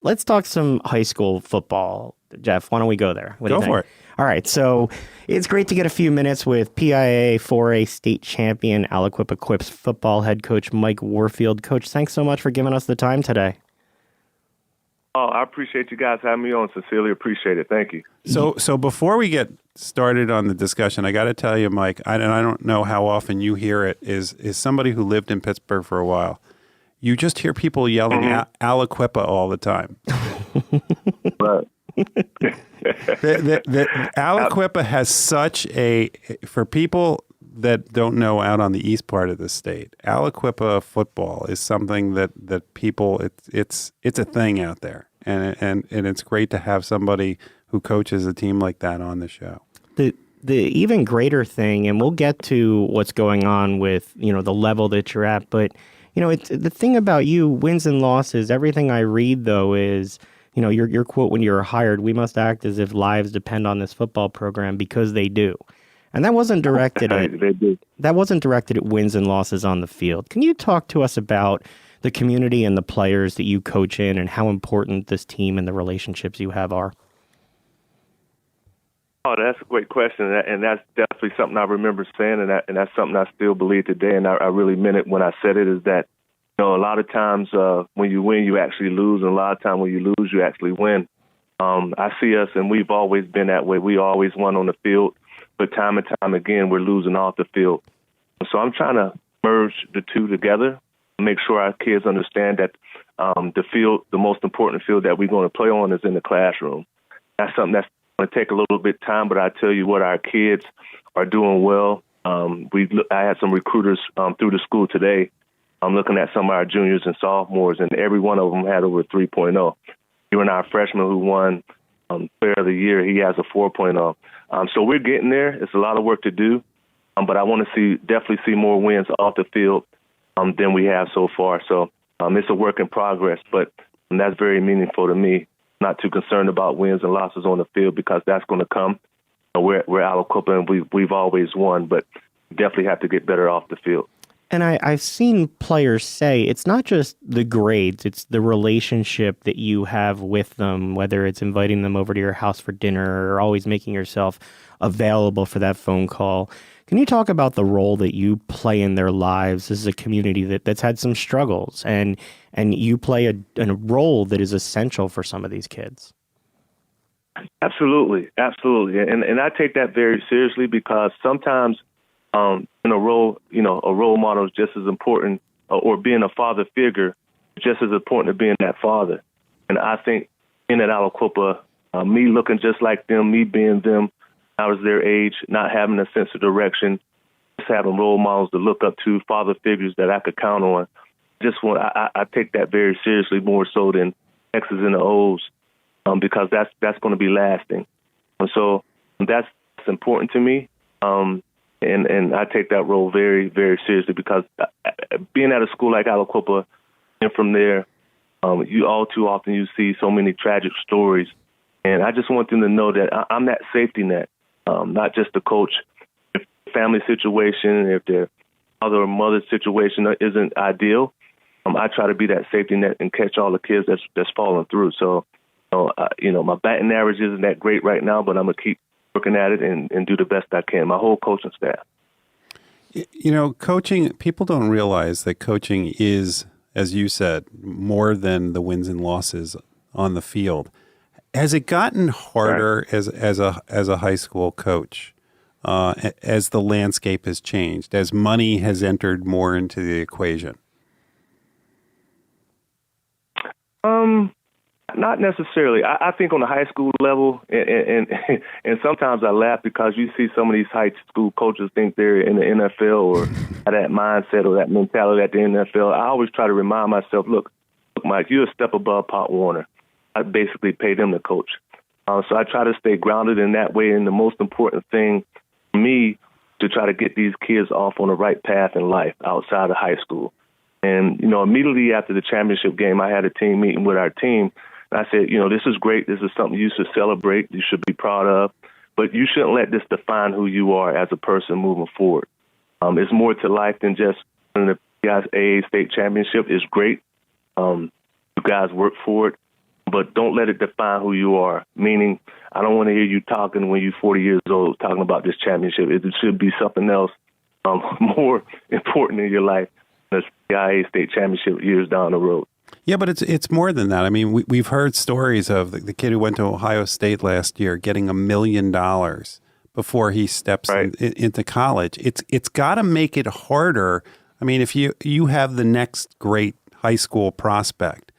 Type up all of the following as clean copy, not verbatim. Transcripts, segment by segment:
Let's talk some high school football. Jeff, why don't we go there? What do you Go think? for it. All right, so it's great to get a few minutes with PIAA 4A State Champion Aliquippa Quips football head coach Mike Warfield. Coach, thanks so much for giving us the time today. Oh, I appreciate you guys having me on. Sincerely appreciate it. Thank you. So before we get started on the discussion, I got to tell you, Mike, and I don't know how often you hear it, is somebody who lived in Pittsburgh for a while. You just hear people yelling Aliquippa all the time. Right. the Aliquippa has such for people that don't know out on the east part of the state, Aliquippa football is something that people, it's a thing out there. And it's great to have somebody who coaches a team like that on the show. The even greater thing, and we'll get to what's going on with, the level that you're at, but, it's the thing about you, wins and losses, everything I read, though, is, your quote when you were hired, we must act as if lives depend on this football program because they do. And that wasn't directed at wins and losses on the field. Can you talk to us about the community and the players that you coach in and how important this team and the relationships you have are? Oh, that's a great question, and that's definitely something I remember saying, and that's something I still believe today, and I really meant it when I said it, is that, a lot of times when you win, you actually lose, and a lot of times when you lose, you actually win. I see us, and we've always been that way. We always won on the field, but time and time again, we're losing off the field. So I'm trying to merge the two together, make sure our kids understand that the field, the most important field that we're going to play on, is in the classroom. That's something that's going to take a little bit of time, but I tell you what, our kids are doing well. I had some recruiters through the school today. I'm looking at some of our juniors and sophomores, and every one of them had over 3.0. Even our freshman who won Player of the Year, he has a 4.0. So we're getting there. It's a lot of work to do, but I want to definitely see more wins off the field than we have so far. So it's a work in progress, but that's very meaningful to me. Not too concerned about wins and losses on the field because that's going to come. We're Aliquippa, and we've always won, but definitely have to get better off the field. And I've seen players say it's not just the grades, it's the relationship that you have with them, whether it's inviting them over to your house for dinner or always making yourself available for that phone call. Can you talk about the role that you play in their lives? This is a community that's had some struggles, and you play a role that is essential for some of these kids. Absolutely. And I take that very seriously because sometimes in a role model is just as important, or being a father figure, just as important as being that father. And I think in at Aliquippa, me looking just like them, me being them, I was their age, not having a sense of direction, just having role models to look up to, father figures that I could count on. I take that very seriously, more so than X's and the O's, because that's going to be lasting. And so that's important to me. And I take that role very, very seriously because being at a school like Aliquippa, and from there, you all too often you see so many tragic stories. And I just want them to know that I'm that safety net, not just the coach. If the family situation, if their father or mother situation isn't ideal, I try to be that safety net and catch all the kids that's falling through. So, my batting average isn't that great right now, but I'm going to keep working at it and do the best I can, my whole coaching staff. Coaching, people don't realize that coaching is, as you said, more than the wins and losses on the field. Has it gotten harder as a high school coach as the landscape has changed, as money has entered more into the equation? Not necessarily. I think on the high school level, and sometimes I laugh because you see some of these high school coaches think they're in the NFL or have that mindset or that mentality at the NFL. I always try to remind myself, look, Mike, you're a step above Pop Warner. I basically pay them to coach. So I try to stay grounded in that way. And the most important thing for me to try to get these kids off on the right path in life outside of high school. And, immediately after the championship game, I had a team meeting with our team. I said, this is great. This is something you should celebrate. You should be proud of. But you shouldn't let this define who you are as a person moving forward. It's more to life than just winning the PIAA State Championship. Is great. You guys work for it. but don't let it define who you are. Meaning, I don't want to hear you talking when you're 40 years old, talking about this championship. It should be something else more important in your life than the PIAA state championship years down the road. Yeah, but it's more than that. I mean, we've heard stories of the kid who went to Ohio State last year getting $1 million before he steps into college. It's got to make it harder. I mean, if you have the next great high school prospect,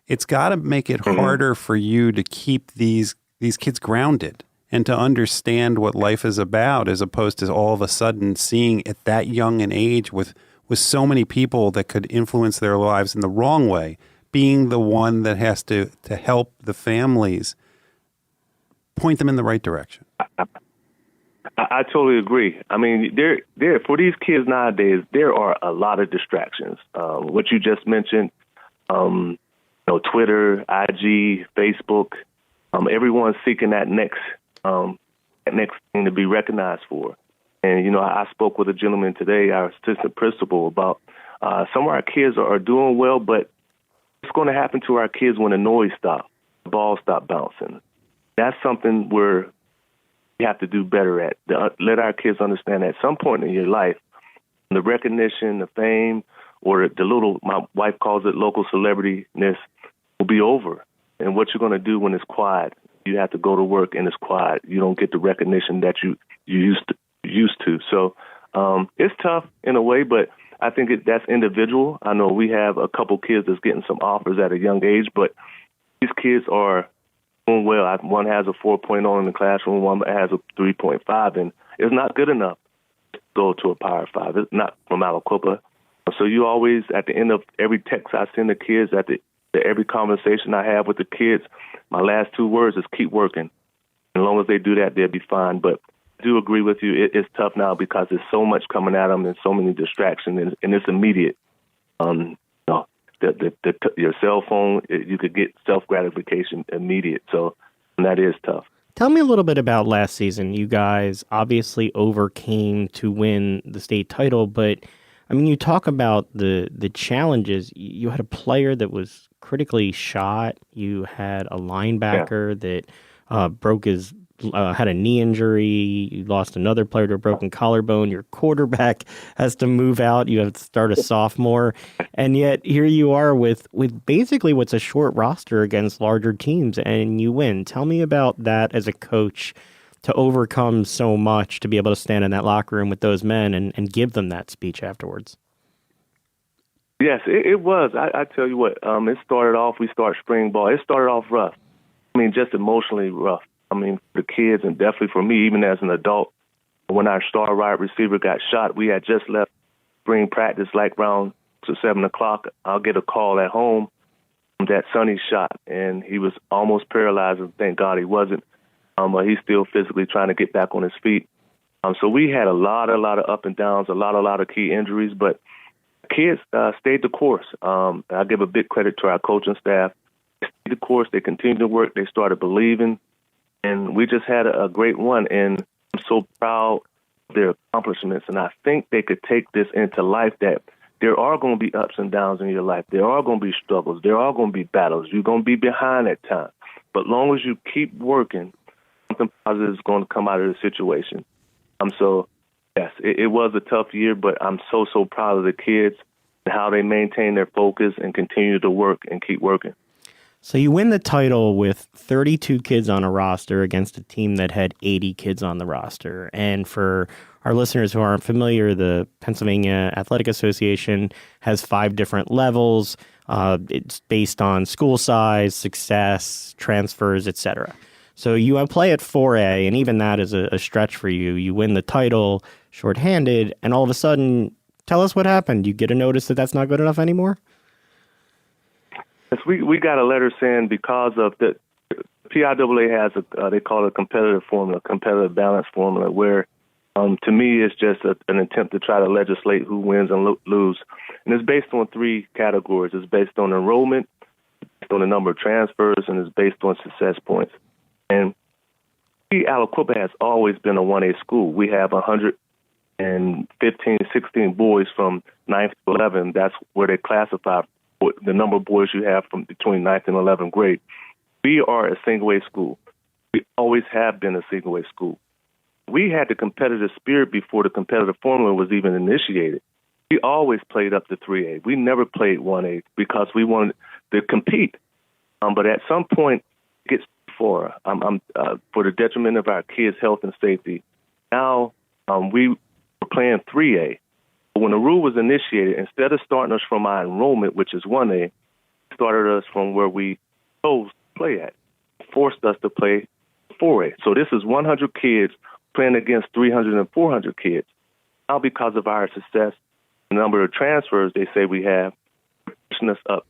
it's got to make it harder for you to keep these kids grounded and to understand what life is about, as opposed to all of a sudden seeing at that young an age with so many people that could influence their lives in the wrong way, being the one that has to help the families point them in the right direction. I totally agree. I mean, there for these kids nowadays, there are a lot of distractions. What you just mentioned, Twitter, IG, Facebook, everyone's seeking that next thing to be recognized for. And, I spoke with a gentleman today, our assistant principal, about some of our kids are doing well, but what's going to happen to our kids when the noise stops, the ball stop bouncing? That's something where we have to do better at. Let our kids understand that at some point in your life, the recognition, the fame, or the little, my wife calls it local celebrity-ness, will be over. And what you're going to do when it's quiet, you have to go to work and it's quiet. You don't get the recognition that you used to. So it's tough in a way, but I think that's individual. I know we have a couple kids that's getting some offers at a young age, but these kids are doing well. One has a 4.0 in the classroom, one has a 3.5, and it's not good enough to go to a Power 5. It's not from Aliquippa. So you always, at the end of every text I send the kids, at every conversation I have with the kids, my last 2 words is keep working. As long as they do that, they'll be fine. But I do agree with you. It's tough now because there's so much coming at them and so many distractions, and it's immediate. Your cell phone, you could get self-gratification immediate. So that is tough. Tell me a little bit about last season. You guys obviously overcame to win the state title, but I mean, you talk about the challenges. You had a player that was critically shot. You had a linebacker that had a knee injury. You lost another player to a broken collarbone. Your quarterback has to move out. You have to start a sophomore. And yet here you are with basically what's a short roster against larger teams, and you win. Tell me about that as a coach, to overcome so much, to be able to stand in that locker room with those men and give them that speech afterwards. Yes, it was. I tell you what, it started off, we start spring ball. It started off rough. I mean, just emotionally rough. I mean, for the kids and definitely for me, even as an adult, when our star wide receiver got shot, we had just left spring practice like around 7 o'clock. I'll get a call at home that Sonny shot, and he was almost paralyzed, and thank God he wasn't. But he's still physically trying to get back on his feet. So we had a lot of up and downs, a lot of key injuries, but kids stayed the course. I give a big credit to our coaching staff. They stayed the course. They continued to work. They started believing, and we just had a great one. And I'm so proud of their accomplishments, and I think they could take this into life, that there are going to be ups and downs in your life. There are going to be struggles. There are going to be battles. You're going to be behind at times. But long as you keep working, something positive is going to come out of the situation. So, yes, it was a tough year, but I'm so proud of the kids and how they maintain their focus and continue to work and keep working. So you win the title with 32 kids on a roster against a team that had 80 kids on the roster. And for our listeners who aren't familiar, the Pennsylvania Athletic Association has 5 different levels. It's based on school size, success, transfers, etc. So you play at 4A, and even that is a stretch for you. You win the title shorthanded, and all of a sudden, tell us what happened. You get a notice that that's not good enough anymore? Yes, we got a letter saying because of the PIAA has they call it a competitive formula, competitive balance formula, where to me it's just an attempt to try to legislate who wins and lose. And it's based on 3 categories. It's based on enrollment, based on the number of transfers, and it's based on success points. And Aliquippa has always been a 1A school. We have 115, 16 boys from 9th to 11th. That's where they classify the number of boys you have from between 9th and 11th grade. We are a single-A school. We always have been a single-A school. We had the competitive spirit before the competitive formula was even initiated. We always played up to 3A. We never played 1A because we wanted to compete. But at some point, it gets for the detriment of our kids' health and safety. Now we were playing 3A. But when the rule was initiated, instead of starting us from our enrollment, which is 1A, it started us from where we chose to play at, forced us to play 4A. So this is 100 kids playing against 300 and 400 kids. Now because of our success, the number of transfers they say we have, pushing us up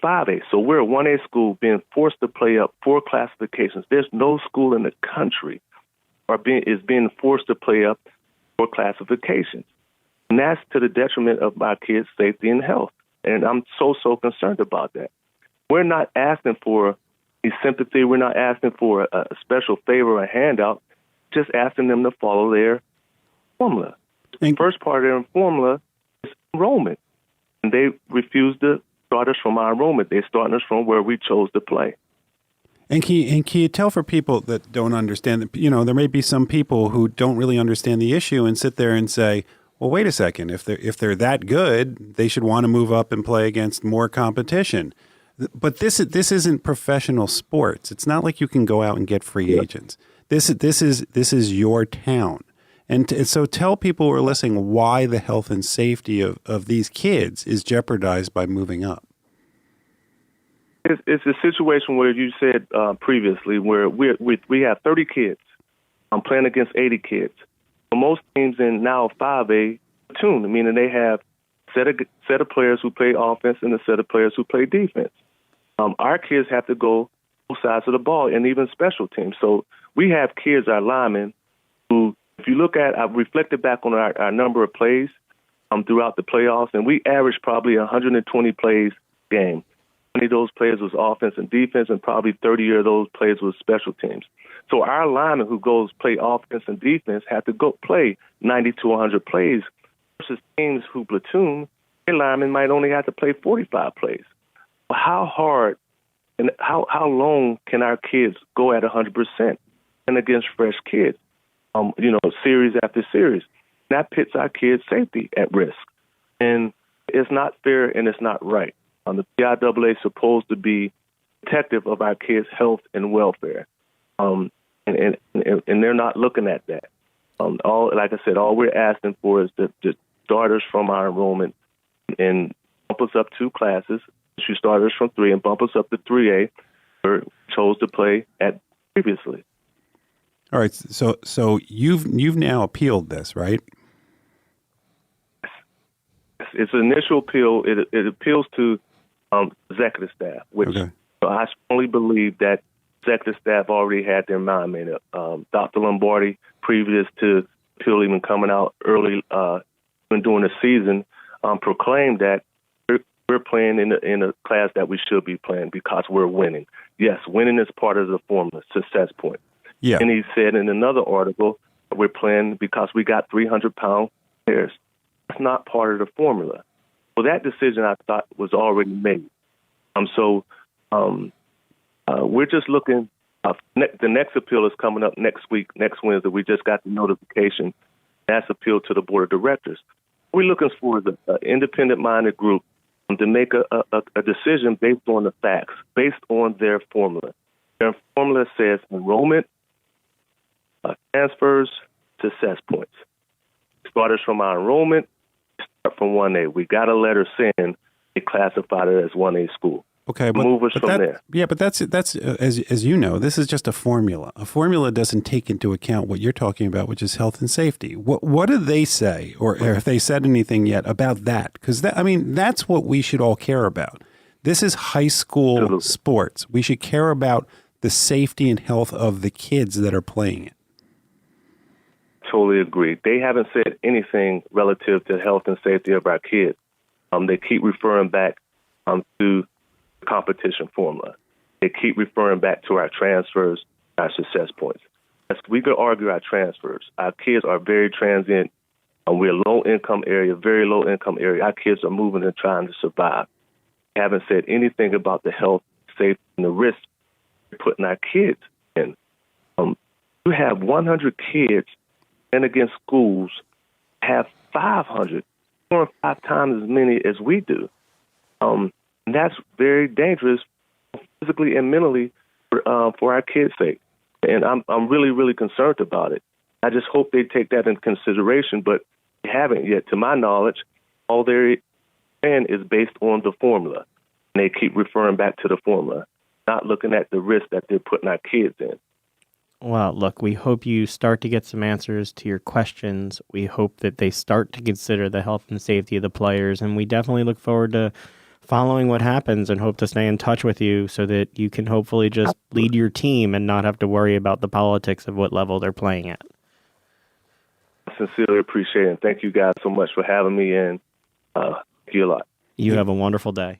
5A. So we're a 1A school being forced to play up 4 classifications. There's no school in the country is being forced to play up 4 classifications. And that's to the detriment of my kids' safety and health. And I'm so concerned about that. We're not asking for any sympathy. We're not asking for a special favor or handout, just asking them to follow their formula. The first part of their formula is enrollment. And they refuse to start us from our enrollment. They're starting us from where we chose to play. And can you tell for people that don't understand that, there may be some people who don't really understand the issue and sit there and say, well, wait a second, if they're that good, they should want to move up and play against more competition. But this isn't professional sports. It's not like you can go out and get free agents. This is your town. And so tell people who are listening why the health and safety of these kids is jeopardized by moving up. It's a situation where you said previously where we have 30 kids. I'm playing against 80 kids. For most teams in now 5A platoon, meaning they have set of players who play offense and a set of players who play defense. Our kids have to go both sides of the ball and even special teams. So we have kids, our linemen, who, if you look at, I've reflected back on our number of plays throughout the playoffs, and we averaged probably 120 plays a game. 20 of those plays was offense and defense, and probably 30 of those plays was special teams. So our linemen who goes play offense and defense have to go play 90 to 100 plays versus teams who platoon, their linemen might only have to play 45 plays. How hard and how long can our kids go at 100% and against fresh kids, series after series? That puts our kids' safety at risk. And it's not fair and it's not right. The PIAA is supposed to be protective of our kids' health and welfare. And they're not looking at that. Like I said, all we're asking for is to start us from our enrollment and bump us up 2 classes. You start us from 3 and bump us up to 3A, where we chose to play at previously. All right, so you've now appealed this, right? It's an initial appeal. It appeals to executive staff, which I strongly believe that executive staff already had their mind made up. Dr. Lombardi, previous to appeal even coming out early, even during the season, proclaimed that we're playing in a class that we should be playing because we're winning. Yes, winning is part of the formula, success point. Yeah. And he said in another article, we're playing because we got 300-pound players. That's not part of the formula. Well, that decision I thought was already made. We're just looking. The next appeal is coming up next week, next Wednesday. We just got the notification. That's appealed to the board of directors. We're looking for the independent-minded group to make a decision based on the facts, based on their formula. Their formula says enrollment, transfers, success points. Start us from our enrollment, start from 1A. We got a letter saying they classified it as 1A school. Okay, move us from there. Yeah, but that's as you know, this is just a formula. A formula doesn't take into account what you're talking about, which is health and safety. What do they say, or if they said anything yet about that? Because that's what we should all care about. This is high school sports. We should care about the safety and health of the kids that are playing it. Totally agree. They haven't said anything relative to health and safety of our kids. They keep referring back to competition formula. They keep referring back to our transfers, our success points. We could argue our transfers. Our kids are very transient. We're a low-income area, very low-income area. Our kids are moving and trying to survive. They haven't said anything about the health, safety, and the risk putting our kids in. You have 100 kids and against schools have 500, 4 or 5 times as many as we do. And that's very dangerous physically and mentally for our kids' sake. And I'm really, really concerned about it. I just hope they take that into consideration, but they haven't yet. To my knowledge, all they're saying is based on the formula. And they keep referring back to the formula, not looking at the risk that they're putting our kids in. Well, look, we hope you start to get some answers to your questions. We hope that they start to consider the health and safety of the players, and we definitely look forward to following what happens and hope to stay in touch with you so that you can hopefully just lead your team and not have to worry about the politics of what level they're playing at. I sincerely appreciate it, and thank you guys so much for having me, and thank you a lot. You have a wonderful day.